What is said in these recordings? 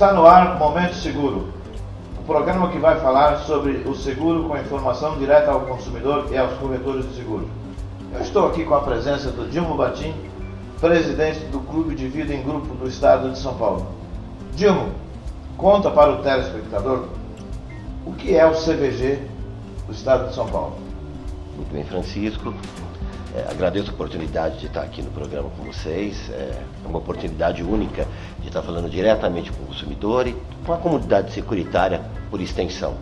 Está no ar Momento Seguro, o programa que vai falar sobre o seguro com informação direta ao consumidor e aos corretores de seguro. Eu estou aqui com a presença do Dilmo Batim, presidente do Clube de Vida em Grupo do Estado de São Paulo. Dilmo, conta para o telespectador o que é o CVG do Estado de São Paulo. Muito bem, Francisco. Agradeço a oportunidade de estar aqui no programa com vocês. É uma oportunidade única de estar falando diretamente com o consumidor e com a comunidade securitária por extensão.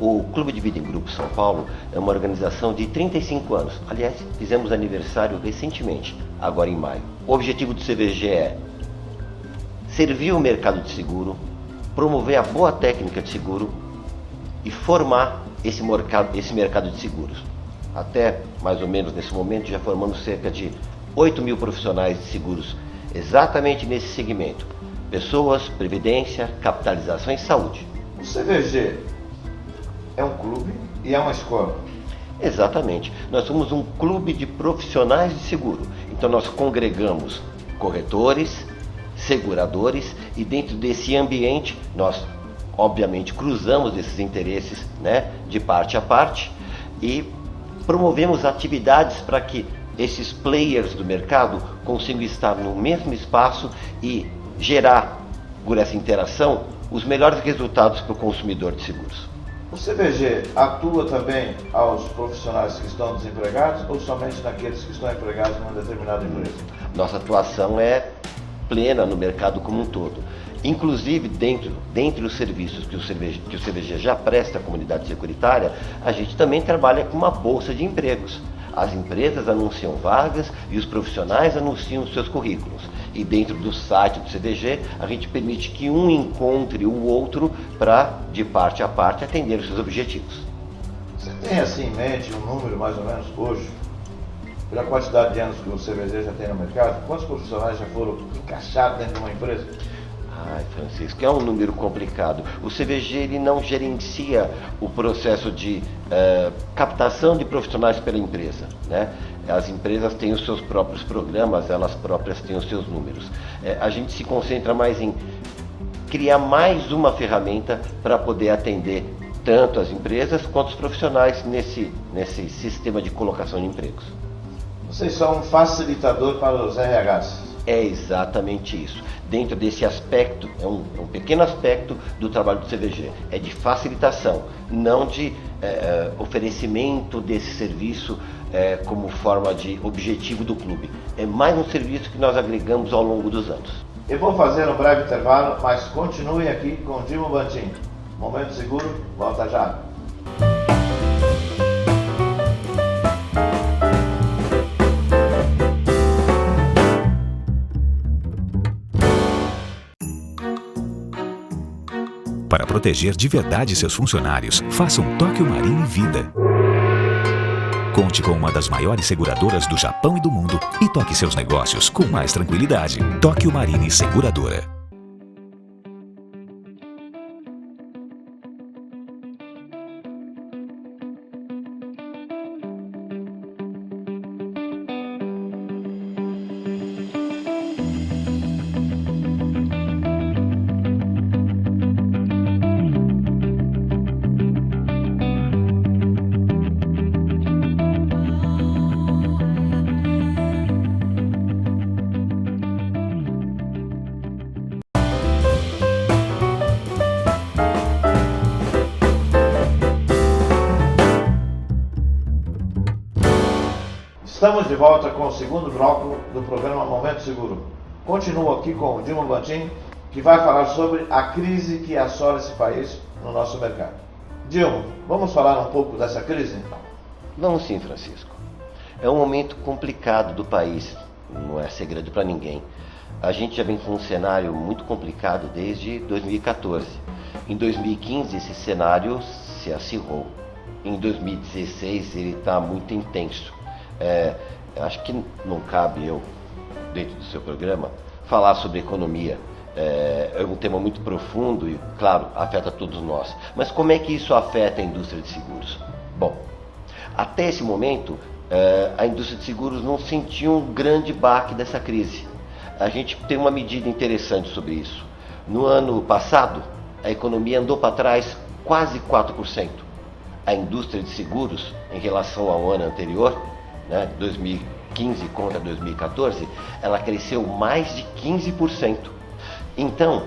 O Clube de Vida em Grupo São Paulo é uma organização de 35 anos. Aliás, fizemos aniversário recentemente, agora em maio. O objetivo do CVG é servir o mercado de seguro, promover a boa técnica de seguro e formar esse mercado de seguros. Até mais ou menos nesse momento já formamos cerca de 8 mil profissionais de seguros exatamente nesse segmento: pessoas, previdência, capitalização e saúde. O CVG é um clube e é uma escola. Exatamente. Nós somos um clube de profissionais de seguro. Então nós congregamos corretores, seguradores e dentro desse ambiente nós obviamente cruzamos esses interesses, de parte a parte e promovemos atividades para que esses players do mercado consigam estar no mesmo espaço e gerar, por essa interação, os melhores resultados para o consumidor de seguros. O CVG atua também aos profissionais que estão desempregados ou somente naqueles que estão empregados numa determinada empresa? Nossa atuação é plena no mercado como um todo. Inclusive, dentre os serviços que o CVG já presta à comunidade securitária, a gente também trabalha com uma bolsa de empregos. As empresas anunciam vagas e os profissionais anunciam seus currículos. E dentro do site do CVG, a gente permite que um encontre o outro para, de parte a parte, atender os seus objetivos. Você tem assim em mente um número mais ou menos hoje, pela quantidade de anos que o CVG já tem no mercado? Quantos profissionais já foram encaixados dentro de uma empresa? Ai, Francisco, é um número complicado. O CVG ele não gerencia o processo de captação de profissionais pela empresa, As empresas têm os seus próprios programas, elas próprias têm os seus números. A gente se concentra mais em criar mais uma ferramenta para poder atender tanto as empresas quanto os profissionais nesse sistema de colocação de empregos. Vocês são um facilitador para os RHs. É exatamente isso. Dentro desse aspecto, é um pequeno aspecto do trabalho do CVG. É de facilitação, não de oferecimento desse serviço como forma de objetivo do clube. É mais um serviço que nós agregamos ao longo dos anos. Eu vou fazer um breve intervalo, mas continuem aqui com Dilmo Batim. Momento Seguro, volta já. Para proteger de verdade seus funcionários, faça um Tóquio Marine Vida. Conte com uma das maiores seguradoras do Japão e do mundo e toque seus negócios com mais tranquilidade. Tóquio Marine Seguradora. Estamos de volta com o segundo bloco do programa Momento Seguro. Continuo aqui com o Dilmo Batim, que vai falar sobre a crise que assola esse país no nosso mercado. Dilmo, vamos falar um pouco dessa crise? Vamos sim, Francisco. É um momento complicado do país, não é segredo para ninguém. A gente já vem com um cenário muito complicado desde 2014. Em 2015 esse cenário se acirrou. Em 2016 ele está muito intenso. Acho que não cabe eu, dentro do seu programa, falar sobre economia. É um tema muito profundo e, claro, afeta todos nós. Mas como é que isso afeta a indústria de seguros? Bom, até esse momento, a indústria de seguros não sentiu um grande baque dessa crise. A gente tem uma medida interessante sobre isso. No ano passado, a economia andou para trás quase 4%. A indústria de seguros, em relação ao ano anterior, né, 2015 contra 2014, ela cresceu mais de 15%. Então,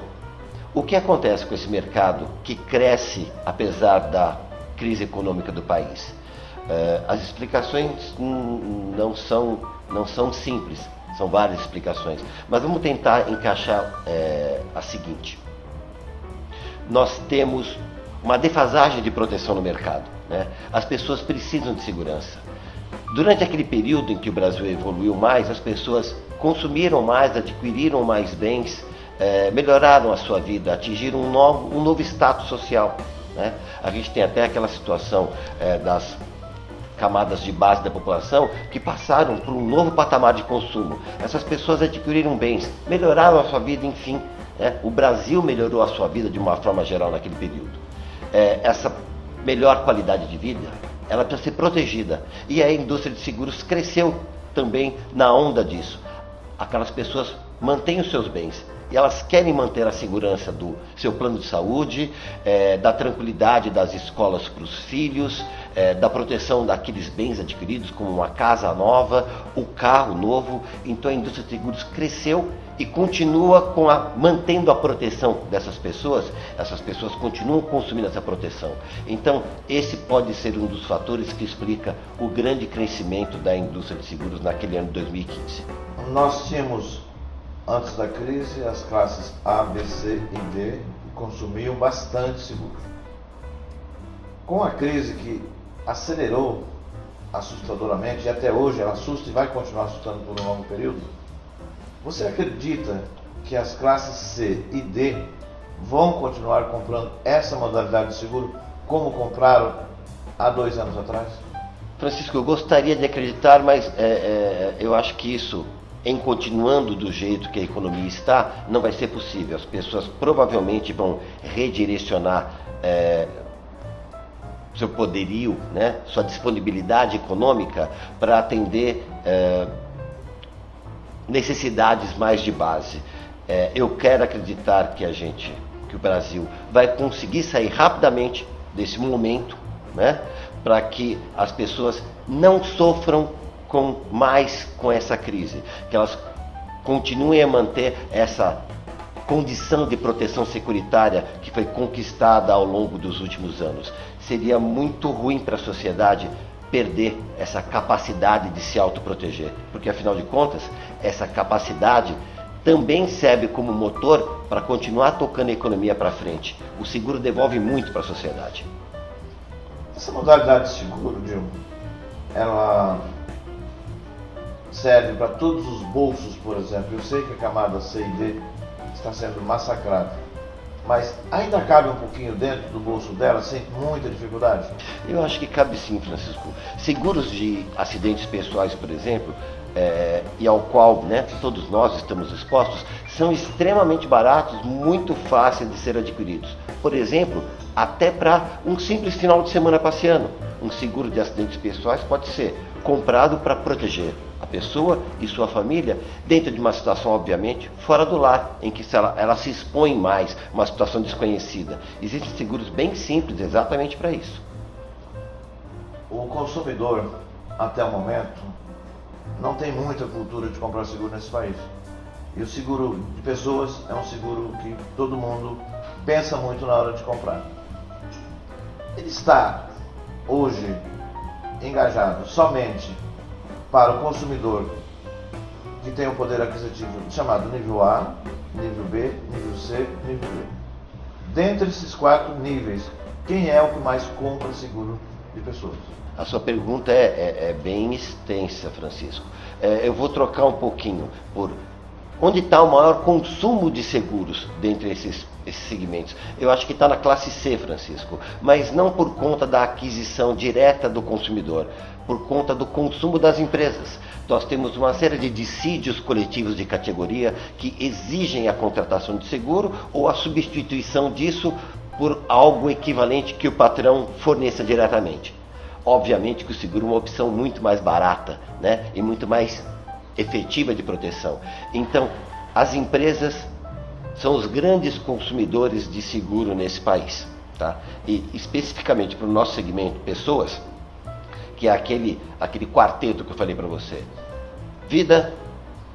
o que acontece com esse mercado que cresce apesar da crise econômica do país? As explicações não são simples, são várias explicações, mas vamos tentar encaixar a seguinte. Nós temos uma defasagem de proteção no mercado, né? As pessoas precisam de segurança. Durante aquele período em que o Brasil evoluiu mais, as pessoas consumiram mais, adquiriram mais bens, melhoraram a sua vida, atingiram um novo status social, né? A gente tem até aquela situação das camadas de base da população que passaram por um novo patamar de consumo. Essas pessoas adquiriram bens, melhoraram a sua vida, enfim, né? O Brasil melhorou a sua vida de uma forma geral naquele período. Essa melhor qualidade de vida, ela precisa ser protegida. E a indústria de seguros cresceu também na onda disso. Aquelas pessoas mantêm os seus bens e elas querem manter a segurança do seu plano de saúde, da tranquilidade das escolas para os filhos, da proteção daqueles bens adquiridos, como uma casa nova, o carro novo. Então a indústria de seguros cresceu e continua mantendo a proteção dessas pessoas. Essas pessoas continuam consumindo essa proteção. Então esse pode ser um dos fatores que explica o grande crescimento da indústria de seguros naquele ano de 2015. Nós tínhamos, antes da crise, as classes A, B, C e D que consumiam bastante seguro. Com a crise que acelerou assustadoramente, e até hoje ela assusta e vai continuar assustando por um longo período, você acredita que as classes C e D vão continuar comprando essa modalidade de seguro como compraram há 2 anos atrás? Francisco, eu gostaria de acreditar, mas eu acho que isso, em continuando do jeito que a economia está, não vai ser possível. As pessoas provavelmente vão redirecionar seu poderio, né, sua disponibilidade econômica para atender necessidades mais de base. Eu quero acreditar que o Brasil vai conseguir sair rapidamente desse momento, né, para que as pessoas não sofram mais com essa crise, que elas continuem a manter essa condição de proteção securitária que foi conquistada ao longo dos últimos anos. Seria muito ruim para a sociedade perder essa capacidade de se autoproteger, porque afinal de contas, essa capacidade também serve como motor para continuar tocando a economia para frente. O seguro devolve muito para a sociedade. Essa modalidade de seguro, Dilma, ela serve para todos os bolsos, por exemplo. Eu sei que a camada C e D está sendo massacrada, mas ainda cabe um pouquinho dentro do bolso dela, sem muita dificuldade? Eu acho que cabe sim, Francisco. Seguros de acidentes pessoais, por exemplo, e ao qual, né, todos nós estamos expostos, são extremamente baratos, muito fáceis de ser adquiridos. Por exemplo, até para um simples final de semana passeando. Um seguro de acidentes pessoais pode ser comprado para proteger a pessoa e sua família dentro de uma situação, obviamente, fora do lar, em que ela se expõe mais, uma situação desconhecida. Existem seguros bem simples exatamente para isso. O consumidor, até o momento, não tem muita cultura de comprar seguro nesse país. E o seguro de pessoas é um seguro que todo mundo pensa muito na hora de comprar. Ele está, hoje, engajado somente para o consumidor que tem um poder aquisitivo chamado nível A, nível B, nível C, nível D. Dentre esses 4 níveis, quem é o que mais compra seguro de pessoas? A sua pergunta é bem extensa, Francisco. Eu vou trocar um pouquinho por onde está o maior consumo de seguros dentre esses segmentos. Eu acho que está na classe C, Francisco, mas não por conta da aquisição direta do consumidor, por conta do consumo das empresas. Nós temos uma série de dissídios coletivos de categoria que exigem a contratação de seguro ou a substituição disso por algo equivalente que o patrão forneça diretamente. Obviamente que o seguro é uma opção muito mais barata, né, e muito mais efetiva de proteção. Então, as empresas são os grandes consumidores de seguro nesse país, tá? E especificamente para o nosso segmento, pessoas, que é aquele quarteto que eu falei para você: vida,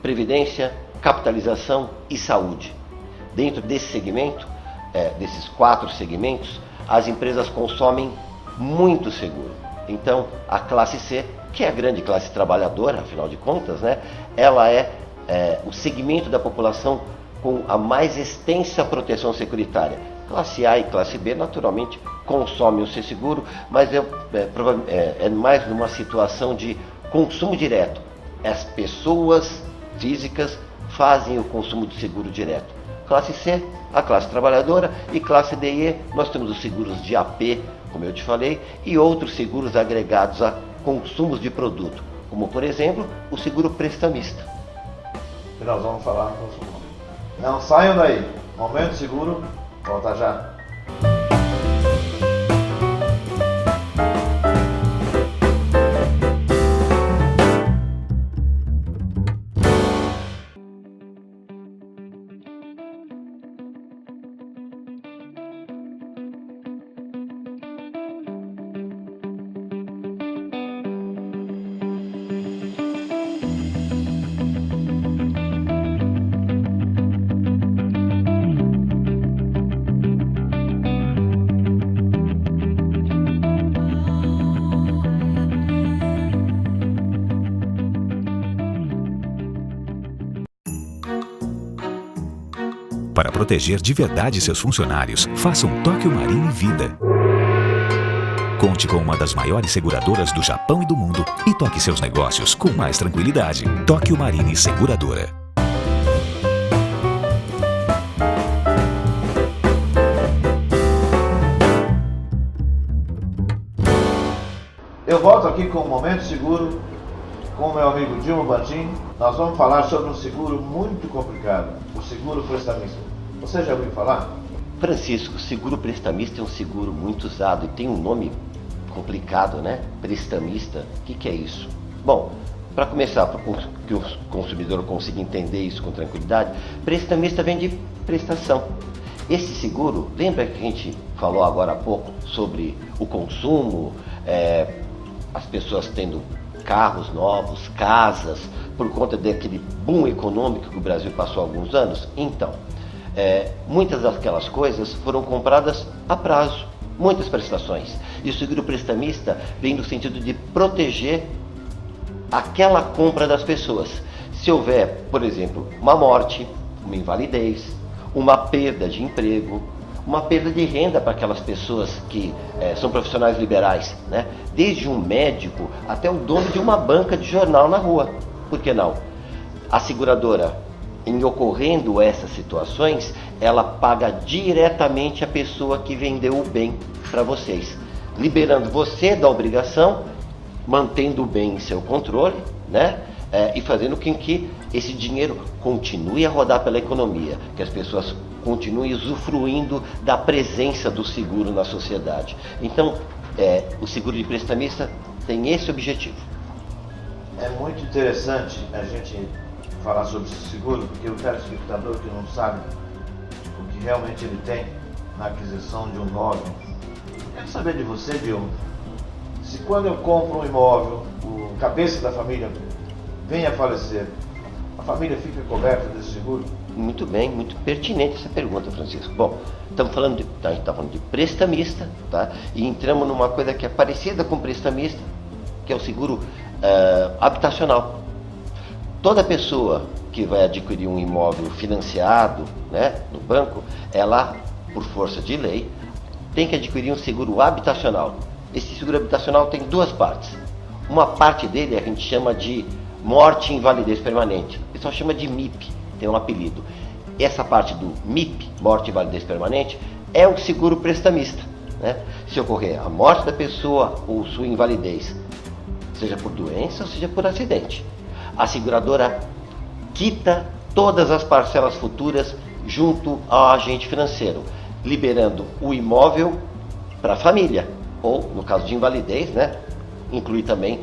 previdência, capitalização e saúde. Dentro desse segmento, desses 4 segmentos, as empresas consomem muito seguro. Então, a classe C, que é a grande classe trabalhadora, afinal de contas, né, ela é o segmento da população com a mais extensa proteção securitária. Classe A e classe B, naturalmente, consomem o seu seguro, mas é mais numa situação de consumo direto. As pessoas físicas fazem o consumo de seguro direto. Classe C, a classe trabalhadora, e classe D e E, nós temos os seguros de AP, como eu te falei, e outros seguros agregados a consumos de produto, como, por exemplo, o seguro prestamista. E nós vamos falar no próximo momento. Não saiam daí. Momento Seguro, volta já. Para proteger de verdade seus funcionários, faça um Tóquio Marine Vida. Conte com uma das maiores seguradoras do Japão e do mundo e toque seus negócios com mais tranquilidade. Tóquio Marine Seguradora. Eu volto aqui com o Momento Seguro, com o meu amigo Dilma Batim. Nós vamos falar sobre um seguro muito complicado, o seguro prestamista. Você já ouviu falar? Francisco, seguro prestamista é um seguro muito usado e tem um nome complicado, né? Prestamista, o que é isso? Bom, para começar, para que o consumidor consiga entender isso com tranquilidade, prestamista vem de prestação. Esse seguro, lembra que a gente falou agora há pouco sobre o consumo, as pessoas tendo carros novos, casas, por conta daquele boom econômico que o Brasil passou há alguns anos? Então, muitas daquelas coisas foram compradas a prazo, muitas prestações. E o seguro prestamista vem no sentido de proteger aquela compra das pessoas. Se houver, por exemplo, uma morte, uma invalidez, uma perda de emprego, uma perda de renda para aquelas pessoas que são profissionais liberais, né? Desde um médico até o dono de uma banca de jornal na rua. Por que não? A seguradora, em ocorrendo essas situações, ela paga diretamente a pessoa que vendeu o bem para vocês, liberando você da obrigação, mantendo o bem em seu controle, né? E fazendo com que esse dinheiro continue a rodar pela economia, que as pessoas continuem usufruindo da presença do seguro na sociedade. Então, o seguro de prestamista tem esse objetivo. É muito interessante a gente falar sobre esse seguro, porque o telespectador que não sabe o que realmente ele tem na aquisição de um imóvel. Quero saber de você, Dilma, se quando eu compro um imóvel, o cabeça da família vem a falecer, a família fica coberta desse seguro? Muito bem, muito pertinente essa pergunta, Francisco. Bom, a gente está falando de prestamista, tá? E entramos numa coisa que é parecida com prestamista, que é o seguro habitacional. Toda pessoa que vai adquirir um imóvel financiado, né, no banco, ela, por força de lei, tem que adquirir um seguro habitacional. Esse seguro habitacional tem duas partes. Uma parte dele a gente chama de morte e invalidez permanente. O pessoal chama de MIP, tem um apelido. Essa parte do MIP, morte e invalidez permanente, é um seguro prestamista, né? Se ocorrer a morte da pessoa ou sua invalidez, seja por doença ou seja por acidente, a seguradora quita todas as parcelas futuras junto ao agente financeiro, liberando o imóvel para a família, ou no caso de invalidez, né, inclui também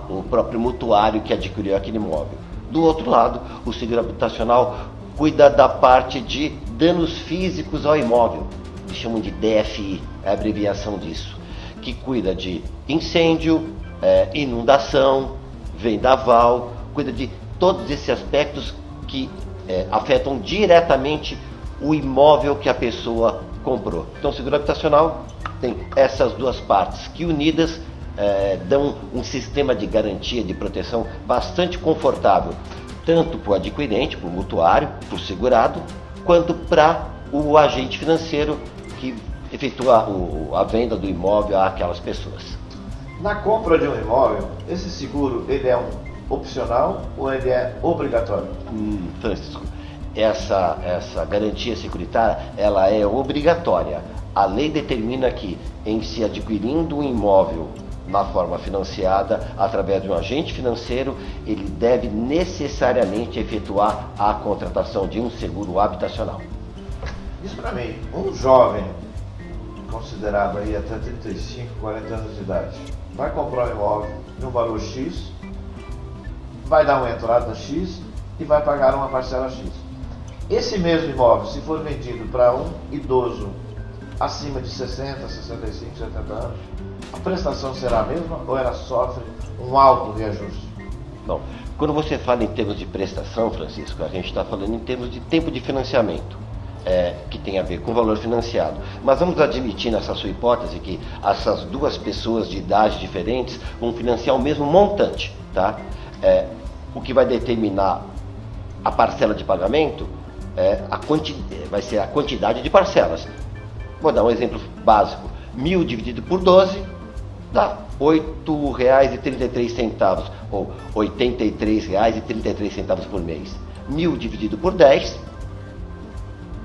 o próprio mutuário que adquiriu aquele imóvel. Do outro lado, o seguro habitacional cuida da parte de danos físicos ao imóvel, eles chamam de DFI, é a abreviação disso, que cuida de incêndio, inundação, vendaval, cuida de todos esses aspectos que afetam diretamente o imóvel que a pessoa comprou. Então, o seguro habitacional tem essas duas partes que unidas dão um sistema de garantia, de proteção bastante confortável, tanto para o adquirente, para o mutuário, para o segurado, quanto para o agente financeiro que efetua a venda do imóvel àquelas pessoas. Na compra de um imóvel, esse seguro ele é opcional ou ele é obrigatório? Francisco, essa garantia securitária ela é obrigatória. A lei determina que, em se adquirindo um imóvel na forma financiada, através de um agente financeiro, ele deve necessariamente efetuar a contratação de um seguro habitacional. Diz para mim, um jovem considerado aí até 35, 40 anos de idade, vai comprar um imóvel de um valor X, vai dar uma entrada X e vai pagar uma parcela X. Esse mesmo imóvel, se for vendido para um idoso acima de 60, 65, 70 anos, a prestação será a mesma ou ela sofre um alto reajuste? Bom, quando você fala em termos de prestação, Francisco, a gente está falando em termos de tempo de financiamento, que tem a ver com o valor financiado. Mas vamos admitir nessa sua hipótese que essas duas pessoas de idades diferentes vão financiar o mesmo montante, tá? O que vai determinar a parcela de pagamento vai ser a quantidade de parcelas. Vou dar um exemplo básico. 1.000 dividido por 12 dá R$ 8,33 ou R$ 83,33 por mês. 1.000 dividido por 10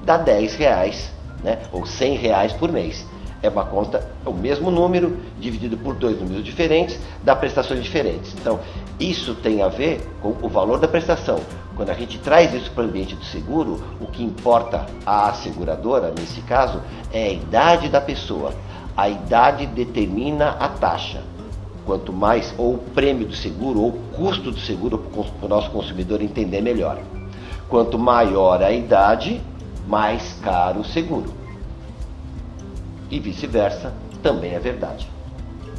dá R$10, né? Ou R$100 por mês. É uma conta, o mesmo número dividido por dois números diferentes, dá prestações diferentes. Então, isso tem a ver com o valor da prestação. Quando a gente traz isso para o ambiente do seguro, o que importa à seguradora, nesse caso, é a idade da pessoa. A idade determina a taxa. Quanto mais, ou o prêmio do seguro, ou o custo do seguro, para o nosso consumidor entender melhor. Quanto maior a idade, mais caro o seguro. E vice-versa, também é verdade.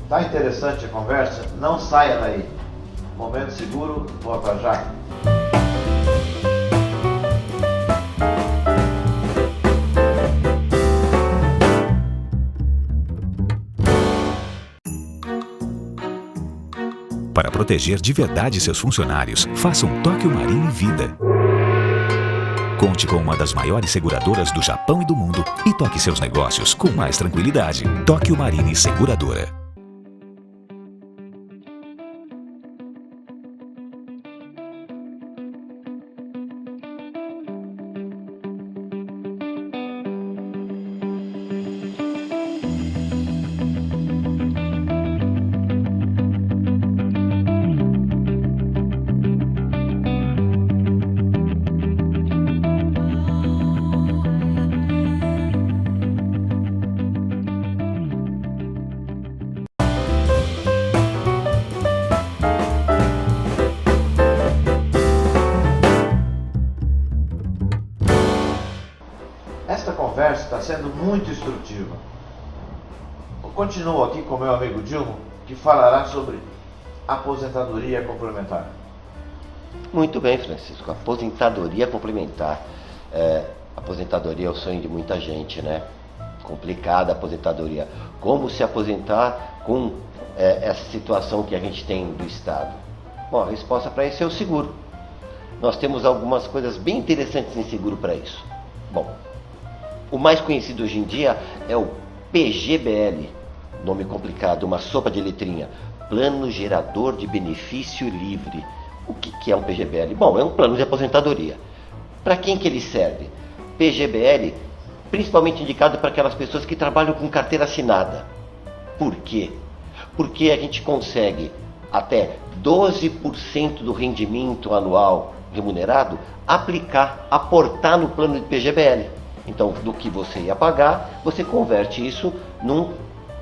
Tá interessante a conversa? Não saia daí. Momento Seguro, volta já. Para proteger de verdade seus funcionários, faça um Tóquio Marine Vida. Conte com uma das maiores seguradoras do Japão e do mundo e toque seus negócios com mais tranquilidade. Tóquio Marine Seguradora. Esta conversa está sendo muito instrutiva. Eu continuo aqui com meu amigo Dilma, que falará sobre aposentadoria complementar. Muito bem, Francisco. Aposentadoria complementar. Aposentadoria é o sonho de muita gente, né? Complicada a aposentadoria. Como se aposentar com essa situação que a gente tem do Estado? Bom, a resposta para isso é o seguro. Nós temos algumas coisas bem interessantes em seguro para isso. Bom, o mais conhecido hoje em dia é o PGBL, nome complicado, uma sopa de letrinha, Plano Gerador de Benefício Livre. O que é um PGBL? Bom, é um plano de aposentadoria. Para quem que ele serve? PGBL, principalmente indicado para aquelas pessoas que trabalham com carteira assinada. Por quê? Porque a gente consegue até 12% do rendimento anual remunerado aportar no plano de PGBL. Então, do que você ia pagar, você converte isso num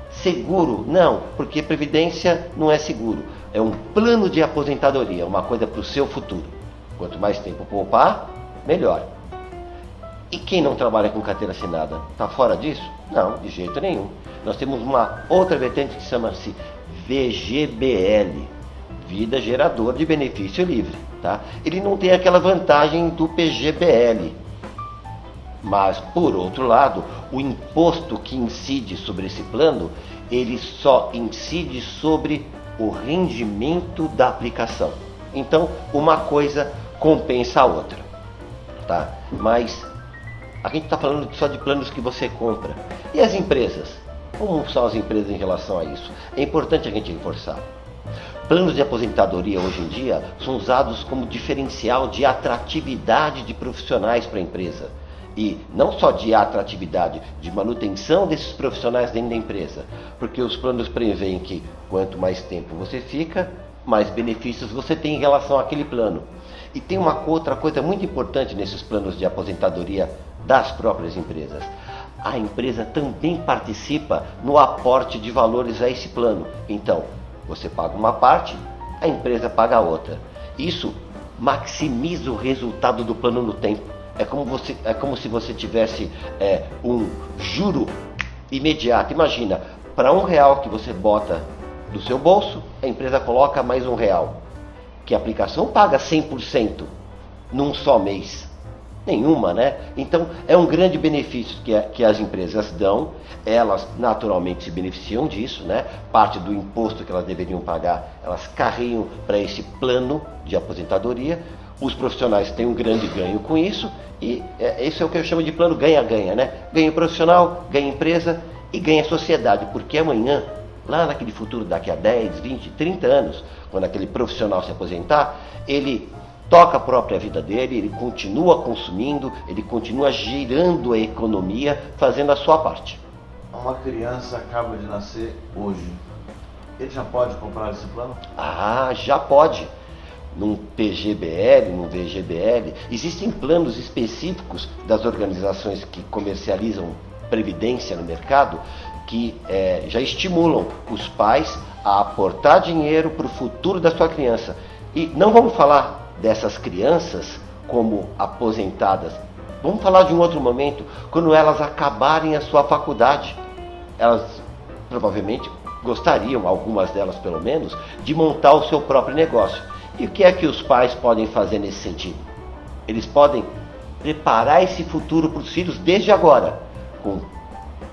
seguro. Não, porque previdência não é seguro. É um plano de aposentadoria, uma coisa para o seu futuro. Quanto mais tempo poupar, melhor. E quem não trabalha com carteira assinada está fora disso? Não, de jeito nenhum. Nós temos uma outra vertente que chama-se VGBL, Vida Geradora de Benefício Livre. Tá? Ele não tem aquela vantagem do PGBL. Mas, por outro lado, o imposto que incide sobre esse plano, ele só incide sobre o rendimento da aplicação. Então, uma coisa compensa a outra. Tá? Mas a gente está falando só de planos que você compra. E as empresas? Como são as empresas em relação a isso? É importante a gente reforçar. Planos de aposentadoria hoje em dia são usados como diferencial de atratividade de profissionais para a empresa. E não só de atratividade, de manutenção desses profissionais dentro da empresa. Porque os planos prevêem que quanto mais tempo você fica, mais benefícios você tem em relação àquele plano. E tem uma outra coisa muito importante nesses planos de aposentadoria das próprias empresas. A empresa também participa no aporte de valores a esse plano. Então, você paga uma parte, a empresa paga a outra. Isso maximiza o resultado do plano no tempo. É como se você tivesse um juro imediato. Imagina, para R$1 que você bota do seu bolso, a empresa coloca mais R$1. Que a aplicação paga 100% num só mês. Nenhuma, né? Então, é um grande benefício que as empresas dão. Elas naturalmente se beneficiam disso, né? Parte do imposto que elas deveriam pagar, elas carregam para esse plano de aposentadoria. Os profissionais têm um grande ganho com isso. E esse é o que eu chamo de plano ganha-ganha, né? Ganha profissional, ganha empresa e ganha sociedade. Porque amanhã, lá naquele futuro, daqui a 10, 20, 30 anos, quando aquele profissional se aposentar, ele toca a própria vida dele, ele continua consumindo, ele continua girando a economia, fazendo a sua parte. Uma criança acaba de nascer hoje, ele já pode comprar esse plano? Ah, já pode. Num PGBL, num VGBL, existem planos específicos das organizações que comercializam previdência no mercado que já estimulam os pais a aportar dinheiro para o futuro da sua criança. E não vamos falar dessas crianças como aposentadas. Vamos falar de um outro momento, quando elas acabarem a sua faculdade. Elas provavelmente gostariam, algumas delas pelo menos, de montar o seu próprio negócio. E o que é que os pais podem fazer nesse sentido? Eles podem preparar esse futuro para os filhos desde agora, com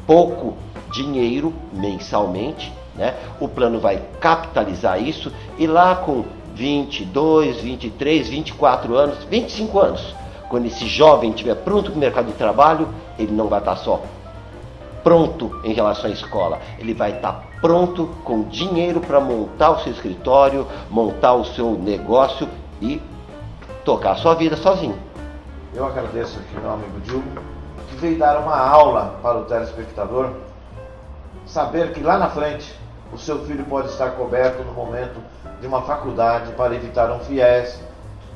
pouco dinheiro mensalmente, né? O plano vai capitalizar isso e lá com 22, 23, 24 anos, 25 anos, quando esse jovem estiver pronto para o mercado de trabalho, ele não vai estar só pronto em relação à escola, ele vai estar pronto com dinheiro para montar o seu escritório, montar o seu negócio e tocar a sua vida sozinho. Eu agradeço aqui meu amigo Diogo, que veio dar uma aula para o telespectador, saber que lá na frente o seu filho pode estar coberto no momento de uma faculdade para evitar um FIES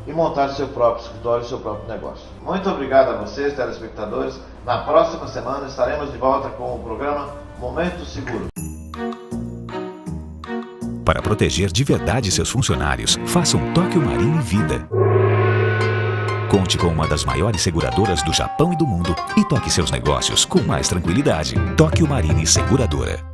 e montar seu próprio escritório e seu próprio negócio. Muito obrigado a vocês, telespectadores. Na próxima semana estaremos de volta com o programa Momento Seguro. Para proteger de verdade seus funcionários, faça um Tóquio Marine Vida. Conte com uma das maiores seguradoras do Japão e do mundo e toque seus negócios com mais tranquilidade. Tóquio Marine Seguradora.